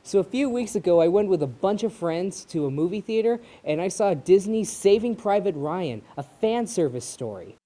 So a few weeks ago, I went with a bunch of friends to a movie theater, and I saw Disney's Saving Private Ryan, a fan service story.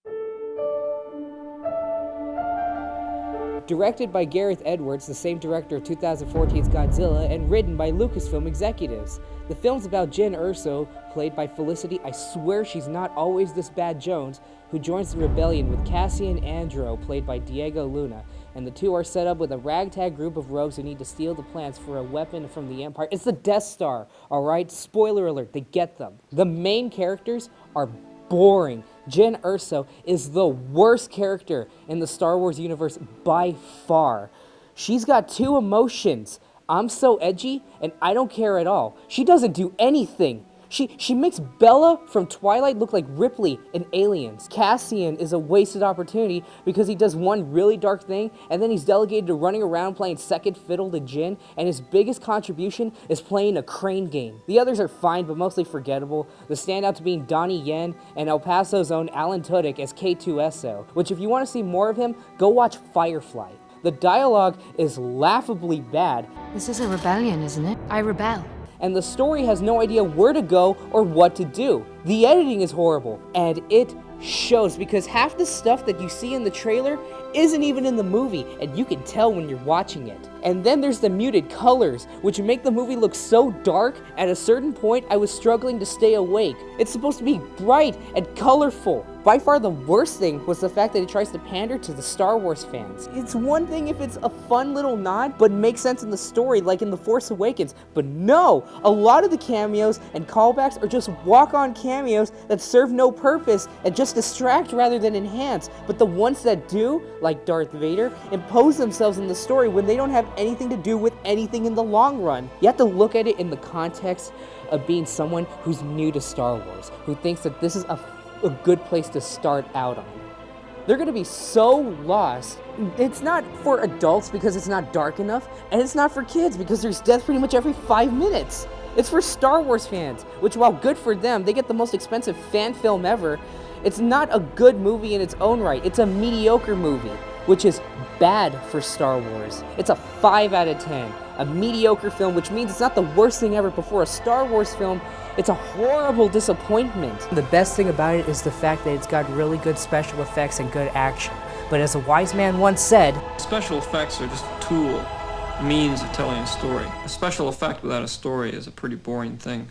Directed by Gareth Edwards, the same director of 2014's Godzilla, and written by Lucasfilm executives. The film's about Jyn Erso, played by Felicity, I swear she's not always this bad Jones, who joins the rebellion with Cassian Andro, played by Diego Luna, and the two are set up with a ragtag group of rogues who need to steal the plans for a weapon from the Empire. It's the Death Star, alright? Spoiler alert, they get them. The main characters are boring. Jyn Erso is the worst character in the Star Wars universe by far. She's got two emotions. I'm so edgy, and I don't care at all. She doesn't do anything. She makes Bella from Twilight look like Ripley in Aliens. Cassian is a wasted opportunity because he does one really dark thing, and then he's delegated to running around playing second fiddle to Jyn, and his biggest contribution is playing a crane game. The others are fine, but mostly forgettable. The standouts being Donnie Yen and El Paso's own Alan Tudyk as K2SO, which if you want to see more of him, go watch Firefly. The dialogue is laughably bad. This is a rebellion, isn't it? I rebel. And the story has no idea where to go or what to do. The editing is horrible, and it shows because half the stuff that you see in the trailer isn't even in the movie, and you can tell when you're watching it. And then there's the muted colors, which make the movie look so dark, at a certain point I was struggling to stay awake. It's supposed to be bright and colorful. By far the worst thing was the fact that it tries to pander to the Star Wars fans. It's one thing if it's a fun little nod, but makes sense in the story, like in The Force Awakens. But no! A lot of the cameos and callbacks are just walk-on cameos that serve no purpose and just distract rather than enhance. But the ones that do, like Darth Vader, impose themselves in the story when they don't have anything to do with anything in the long run. You have to look at it in the context of being someone who's new to Star Wars, who thinks that this is a good place to start out on. They're gonna be so lost. It's not for adults because it's not dark enough, and it's not for kids because there's death pretty much every 5 minutes. It's for Star Wars fans, which while good for them, they get the most expensive fan film ever. It's not a good movie in its own right. It's a mediocre movie, which is bad for Star Wars. It's a 5 out of 10. A mediocre film, which means it's not the worst thing ever, but for a Star Wars film, it's a horrible disappointment. The best thing about it is the fact that it's got really good special effects and good action. But as a wise man once said, special effects are just a tool, a means of telling a story. A special effect without a story is a pretty boring thing.